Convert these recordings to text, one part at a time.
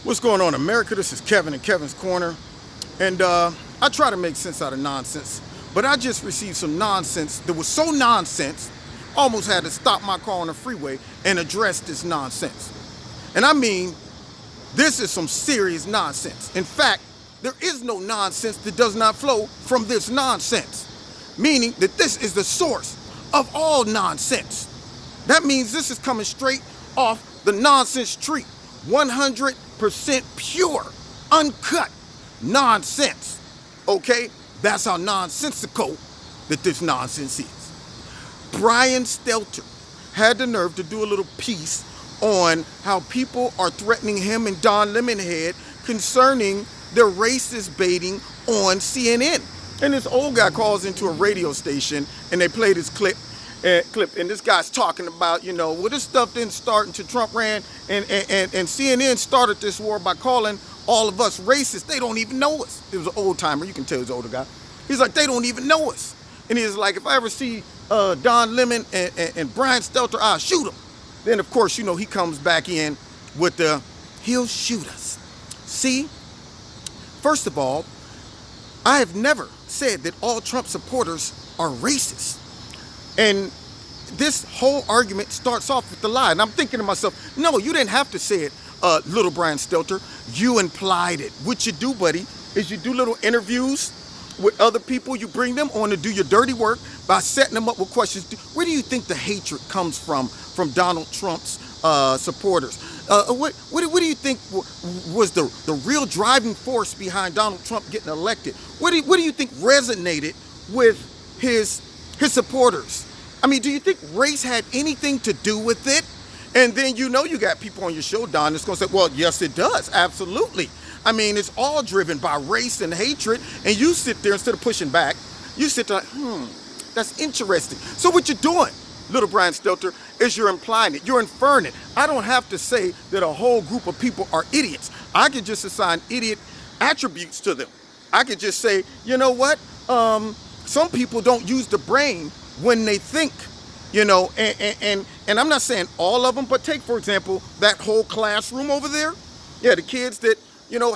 What's going on, America? This is Kevin in Kevin's Corner. And I try to make sense out of nonsense. But I just received some nonsense that was so nonsense, almost had to stop my car on the freeway and address this nonsense. And I mean, this is some serious nonsense. In fact, there is no nonsense that does not flow from this nonsense. Meaning that this is the source of all nonsense. That means this is coming straight off the nonsense tree. 100% pure, uncut nonsense. Okay? That's how nonsensical that this nonsense is. Brian Stelter had the nerve to do a little piece on how people are threatening him and Don Lemonhead concerning their racist baiting on CNN. And this old guy calls into a radio station and they played his clip, and this guy's talking about, well, this stuff didn't start until Trump ran, and CNN started this war by calling all of us racist. They don't even know us. It was an old timer. You can tell he's an older guy. He's like, they don't even know us. And he's like, if I ever see Don Lemon and Brian Stelter, I'll shoot him. Then, of course, he comes back in with the, he'll shoot us. See, first of all, I have never said that all Trump supporters are racist. And this whole argument starts off with the lie. And I'm thinking to myself, no, you didn't have to say it, little Brian Stelter. You implied it. What you do, buddy, is you do little interviews with other people. You bring them on to do your dirty work by setting them up with questions. Where do you think the hatred comes from Donald Trump's supporters? What do you think was the real driving force behind Donald Trump getting elected? What do you think resonated with his supporters? I mean, do you think race had anything to do with it? And then you got people on your show, Don, that's going to say, well, yes, it does. Absolutely. I mean, it's all driven by race and hatred. And you sit there, instead of pushing back, you sit there like, that's interesting. So what you're doing, little Brian Stelter, is you're implying it. You're inferring it. I don't have to say that a whole group of people are idiots. I could just assign idiot attributes to them. I could just say, you know what? Some people don't use the brain when they think, and I'm not saying all of them, but take, for example, that whole classroom over there. Yeah, the kids that,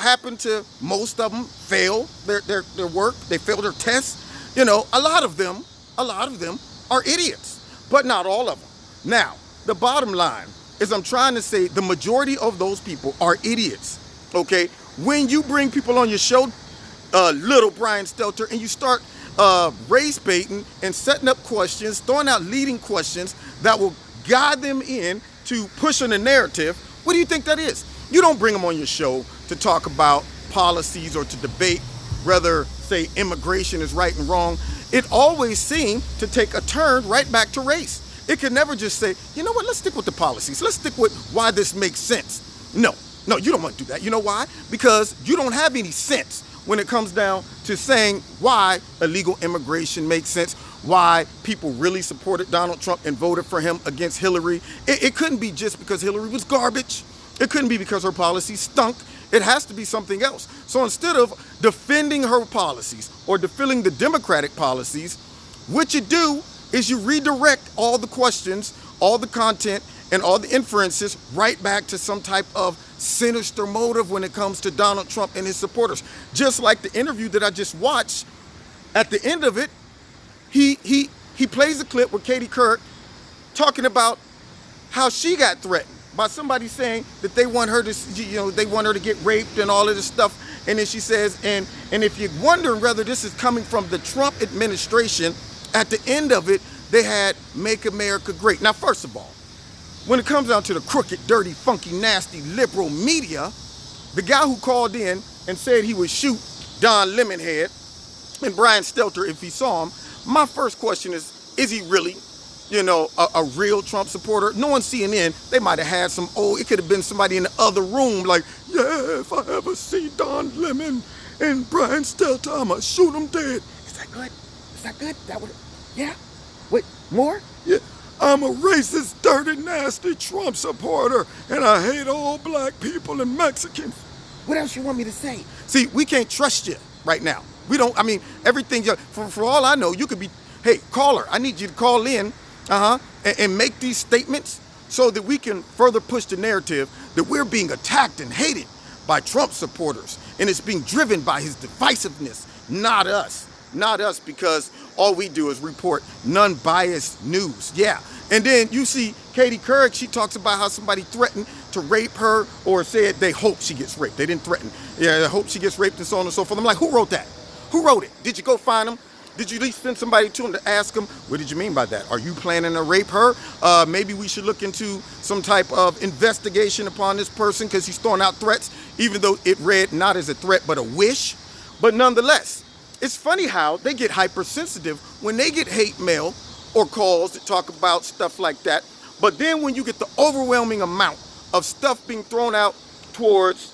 happen to, most of them fail their work. They fail their tests. A lot of them are idiots, but not all of them. Now, the bottom line is I'm trying to say the majority of those people are idiots, okay? When you bring people on your show, little Brian Stelter, and you start race baiting and setting up questions, throwing out leading questions that will guide them in to pushing a narrative, what do you think that is? You don't bring them on your show to talk about policies or to debate whether, say, immigration is right and wrong. It always seemed to take a turn right back to race. It could never just say, you know what, let's stick with the policies. Let's stick with why this makes sense. No, you don't want to do that. You know why? Because you don't have any sense when it comes down to saying why illegal immigration makes sense, why people really supported Donald Trump and voted for him against Hillary. It couldn't be just because Hillary was garbage. It couldn't be because her policies stunk. It has to be something else. So instead of defending her policies or defending the Democratic policies, what you do is you redirect all the questions, all the content, and all the inferences right back to some type of sinister motive when it comes to Donald Trump and his supporters. Just like the interview that I just watched, at the end of it, he plays a clip with Katie Couric talking about how she got threatened by somebody saying that they want her to get raped and all of this stuff. And then she says, and if you're wondering whether this is coming from the Trump administration, at the end of it, they had Make America Great. Now, first of all, when it comes down to the crooked, dirty, funky, nasty, liberal media, the guy who called in and said he would shoot Don Lemonhead and Brian Stelter if he saw him, my first question is he really, a real Trump supporter? Knowing CNN, they might have had it could have been somebody in the other room like, yeah, if I ever see Don Lemon and Brian Stelter, I'ma shoot him dead. Is that good? Is that good? Yeah? Wait, more? Yeah. I'm a racist, dirty, nasty Trump supporter, and I hate all black people and Mexicans. What else you want me to say? See, we can't trust you right now. We don't, everything, for all I know, you could be, hey, caller, I need you to call in, and make these statements so that we can further push the narrative that we're being attacked and hated by Trump supporters, and it's being driven by his divisiveness, not us. Not us, because all we do is report non-biased news. Yeah. And then you see Katie Couric, she talks about how somebody threatened to rape her, or said they hope she gets raped. They didn't threaten. Yeah, they hope she gets raped and so on and so forth. I'm like, who wrote that? Who wrote it? Did you go find them? Did you at least send somebody to him to ask him, what did you mean by that? Are you planning to rape her? Maybe we should look into some type of investigation upon this person because he's throwing out threats, even though it read not as a threat, but a wish. But nonetheless, it's funny how they get hypersensitive when they get hate mail or calls that talk about stuff like that. But then when you get the overwhelming amount of stuff being thrown out towards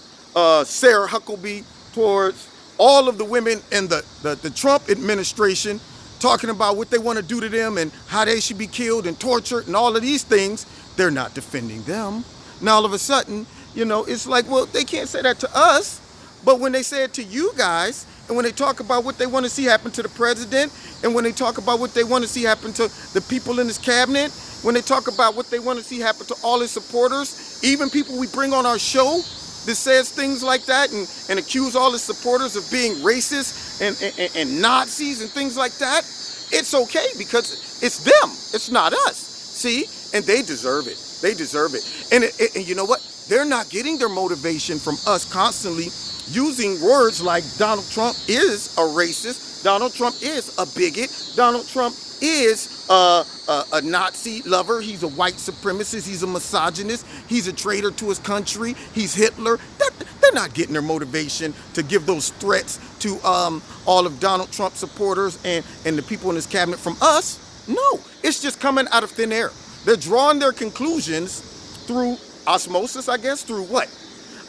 Sarah Huckabee, towards all of the women in the Trump administration, talking about what they want to do to them and how they should be killed and tortured and all of these things, they're not defending them. Now all of a sudden, it's like, well, they can't say that to us. But when they say it to you guys, and when they talk about what they want to see happen to the president, and when they talk about what they want to see happen to the people in his cabinet, when they talk about what they want to see happen to all his supporters, even people we bring on our show that says things like that and accuse all his supporters of being racist and Nazis and things like that, it's okay because it's them. It's not us. See? And they deserve it. They deserve it. And you know what? They're not getting their motivation from us constantly using words like Donald Trump is a racist, Donald Trump is a bigot, Donald Trump is a Nazi lover, he's a white supremacist, he's a misogynist, he's a traitor to his country, he's Hitler. They're not getting their motivation to give those threats to all of Donald Trump supporters and the people in his cabinet from us. No, it's just coming out of thin air. They're drawing their conclusions through osmosis, I guess, through what?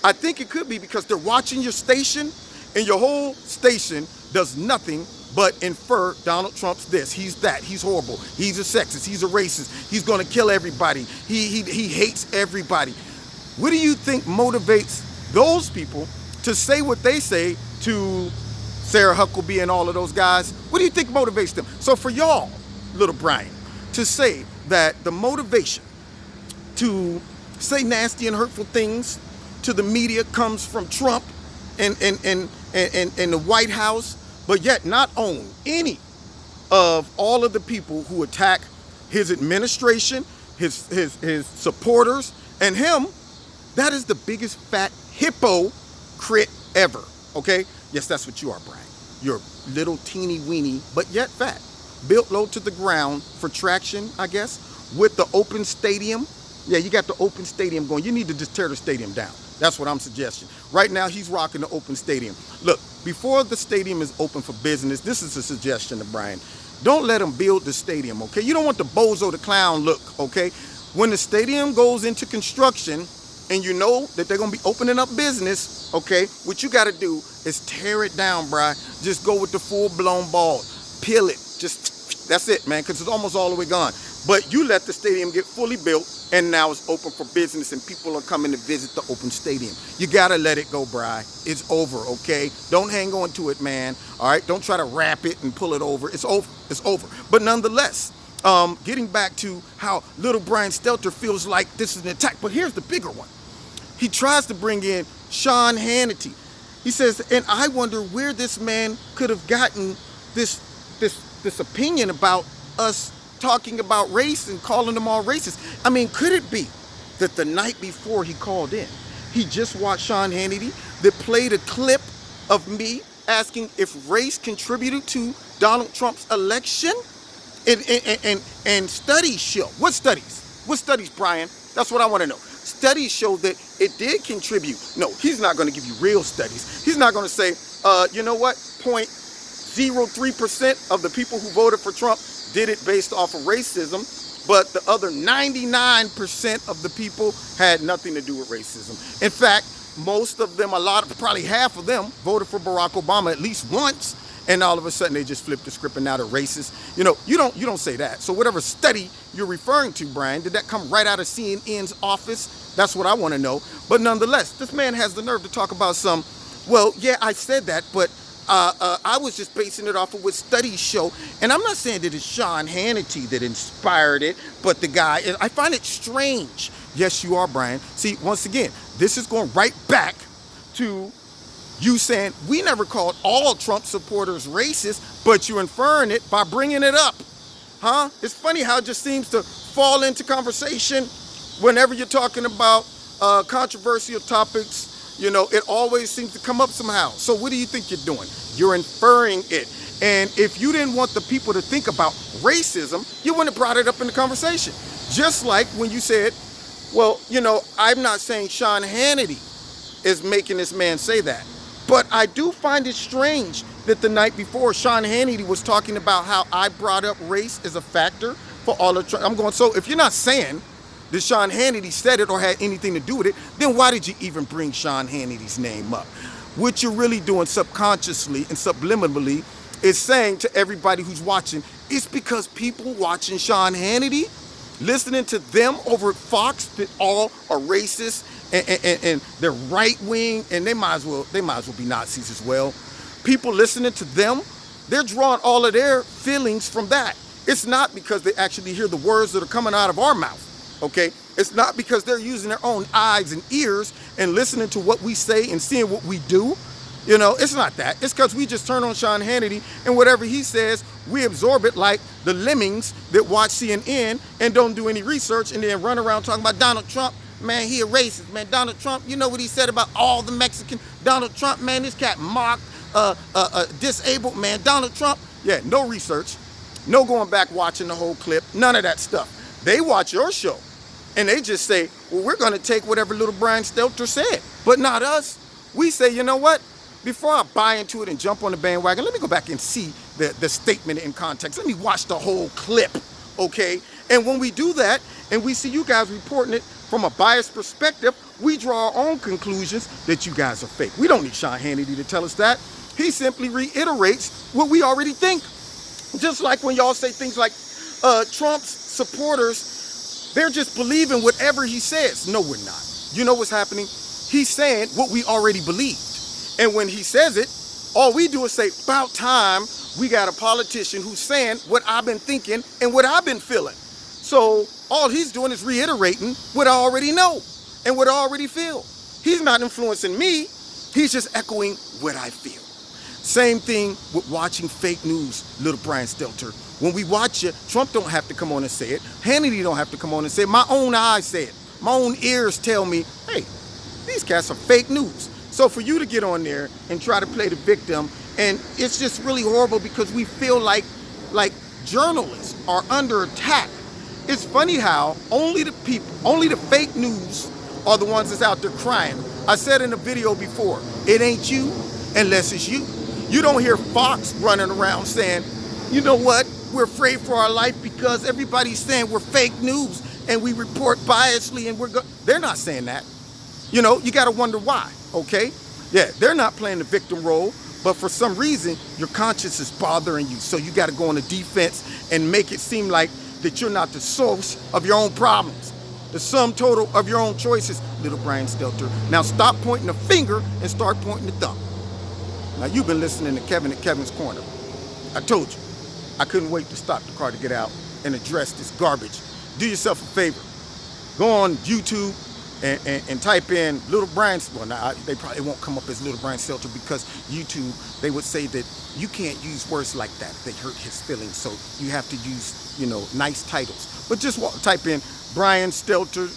I think it could be because they're watching your station, and your whole station does nothing but infer Donald Trump's this, he's that, he's horrible, he's a sexist, he's a racist, he's going to kill everybody, he hates everybody. What do you think motivates those people to say what they say to Sarah Huckabee and all of those guys? What do you think motivates them? So for y'all, little Brian, to say that the motivation to say nasty and hurtful things to the media comes from Trump and the White House, but yet not own any of all of the people who attack his administration, his supporters, and him, that is the biggest fat hypocrite ever, okay? Yes, that's what you are, Brian. You're little teeny weeny, but yet fat. Built low to the ground for traction, I guess, with the open stadium. Yeah, you got the open stadium going. You need to just tear the stadium down. That's what I'm suggesting. Right now, he's rocking the open stadium. Look, before the stadium is open for business, this is a suggestion to Brian. Don't let him build the stadium, okay? You don't want the bozo the clown look, okay? When the stadium goes into construction and you know that they're going to be opening up business, okay, what you got to do is tear it down, Brian. Just go with the full-blown ball. Peel it. Just, that's it, man, because it's almost all the way gone. But you let the stadium get fully built, and now it's open for business, and people are coming to visit the open stadium. You gotta let it go, Bri. It's over, okay? Don't hang on to it, man. All right? Don't try to wrap it and pull it over. It's over. It's over. But nonetheless, getting back to how little Brian Stelter feels like this is an attack, but here's the bigger one. He tries to bring in Sean Hannity. He says, and I wonder where this man could have gotten this opinion about us talking about race and calling them all racist. I mean, could it be that the night before he called in, he just watched Sean Hannity that played a clip of me asking if race contributed to Donald Trump's election? And studies show. What studies? What studies, Brian? That's what I want to know. Studies show that it did contribute. No, he's not going to give you real studies. He's not going to say, you know what, 0.03% of the people who voted for Trump did it based off of racism, but the other 99% of the people had nothing to do with racism. In fact, most of them, probably half of them voted for Barack Obama at least once, and all of a sudden they just flipped the script and now they're racist. You know, you don't say that. So whatever study you're referring to, Brian, did that come right out of CNN's office? That's what I want to know. But nonetheless, this man has the nerve to talk about well, yeah, I said that, but I was just basing it off of what studies show. And I'm not saying that it's Sean Hannity that inspired it, but the guy, I find it strange. Yes, you are, Brian. See, once again, this is going right back to you saying, we never called all Trump supporters racist, but you're inferring it by bringing it up. Huh? It's funny how it just seems to fall into conversation whenever you're talking about controversial topics. You know, it always seems to come up somehow. So what do you think you're doing? You're inferring it. And if you didn't want the people to think about racism, you wouldn't have brought it up in the conversation. Just like when you said, well, you know, I'm not saying Sean Hannity is making this man say that. But I do find it strange that the night before, Sean Hannity was talking about how I brought up race as a factor for all of Trump. I'm going, so if you're not saying that Sean Hannity said it or had anything to do with it, then why did you even bring Sean Hannity's name up? What you're really doing subconsciously and subliminally is saying to everybody who's watching, it's because people watching Sean Hannity, listening to them over at Fox that all are racist and they're right wing, and they might as well be Nazis as well. People listening to them, they're drawing all of their feelings from that. It's not because they actually hear the words that are coming out of our mouth, okay? It's not because they're using their own eyes and ears and listening to what we say and seeing what we do. You know, it's not that. It's because we just turn on Sean Hannity and whatever he says, we absorb it like the lemmings that watch CNN and don't do any research and then run around talking about Donald Trump. Man, he a racist, man. Donald Trump, you know what he said about all the Mexican. Donald Trump, man, this cat mocked disabled, man. Donald Trump, yeah, no research, no going back watching the whole clip, none of that stuff. They watch your show and they just say, well, we're going to take whatever little Brian Stelter said, but not us. We say, you know what? Before I buy into it and jump on the bandwagon, let me go back and see the statement in context. Let me watch the whole clip, okay? And when we do that and we see you guys reporting it from a biased perspective, we draw our own conclusions that you guys are fake. We don't need Sean Hannity to tell us that. He simply reiterates what we already think. Just like when y'all say things like Trump's supporters, they're just believing whatever he says. No, we're not. You know what's happening? He's saying what we already believed. And when he says it, all we do is say, about time we got a politician who's saying what I've been thinking and what I've been feeling. So all he's doing is reiterating what I already know and what I already feel. He's not influencing me. He's just echoing what I feel. Same thing with watching fake news, little Brian Stelter. When we watch it, Trump don't have to come on and say it. Hannity don't have to come on and say it. My own eyes say it. My own ears tell me, hey, these cats are fake news. So for you to get on there and try to play the victim, and it's just really horrible because we feel like journalists are under attack. It's funny how only the fake news are the ones that's out there crying. I said in a video before, it ain't you unless it's you. You don't hear Fox running around saying, you know what, we're afraid for our life because everybody's saying we're fake news and we report biasly and they're not saying that. You know, you got to wonder why, okay? Yeah, they're not playing the victim role, but for some reason, your conscience is bothering you. So you got to go on the defense and make it seem like that you're not the source of your own problems, the sum total of your own choices, little Brian Stelter. Now stop pointing the finger and start pointing the thumb. Now you've been listening to Kevin at Kevin's Corner. I told you, I couldn't wait to stop the car to get out and address this garbage. Do yourself a favor. Go on YouTube and type in Little Brian. Well, now they probably won't come up as Little Brian Stelter because YouTube, they would say that you can't use words like that. They hurt his feelings. So you have to use, you know, nice titles. But just type in Brian Stelter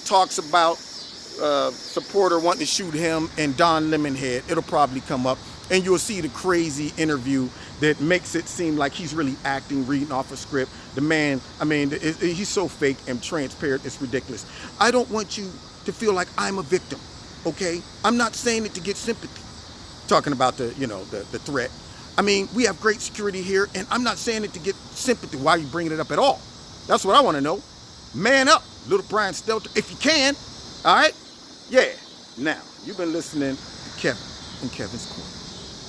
talks about supporter wanting to shoot him and Don Lemonhead. It'll probably come up and you'll see the crazy interview that makes it seem like he's really acting, reading off a script. The man, I mean, he's so fake and transparent, it's ridiculous. I don't want you to feel like I'm a victim, okay? I'm not saying it to get sympathy. Talking about the threat. I mean, we have great security here, and I'm not saying it to get sympathy. Why are you bringing it up at all? That's what I want to know. Man up, little Brian Stelter, if you can, all right? Yeah. Now, you've been listening to Kevin in Kevin's Corner.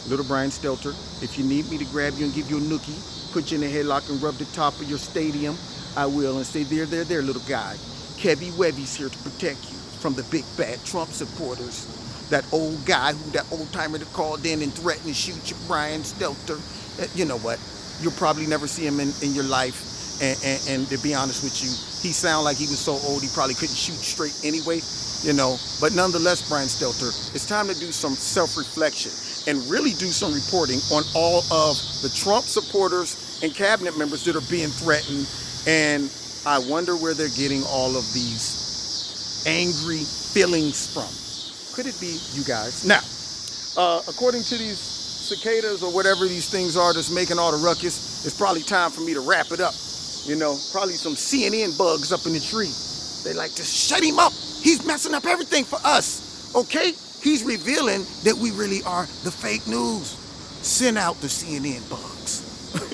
Little Brian Stelter, if you need me to grab you and give you a nookie, put you in a headlock and rub the top of your stadium, I will, and say, there, little guy. Kevy Webby's here to protect you from the big bad Trump supporters. That old guy, that old timer that called in and threatened to shoot you, Brian Stelter. You know what? You'll probably never see him in your life. And to be honest with you, he sounded like he was so old he probably couldn't shoot straight anyway. But nonetheless, Brian Stelter, it's time to do some self-reflection and really do some reporting on all of the Trump supporters and cabinet members that are being threatened. And I wonder where they're getting all of these angry feelings from. Could it be you guys? Now, according to these cicadas or whatever these things are that's making all the ruckus, it's probably time for me to wrap it up. Probably some CNN bugs up in the tree. They like to shut him up. He's messing up everything for us. Okay? He's revealing that we really are the fake news. Send out the CNN bugs.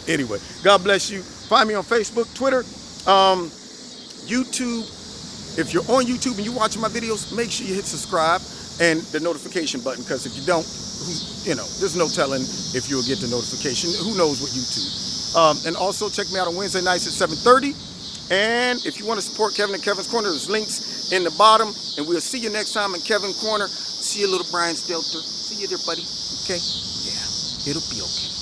Anyway, God bless you. Find me on Facebook, Twitter, YouTube. If you're on YouTube and you're watching my videos, make sure you hit subscribe and the notification button, because if you don't, there's no telling if you'll get the notification. Who knows what YouTube. And also check me out on Wednesday nights at 7:30. And if you want to support Kevin and Kevin's Corner, there's links in the bottom. And we'll see you next time in Kevin's Corner. See you, little Brian Stelter. See you there, buddy. Okay? Yeah, it'll be okay.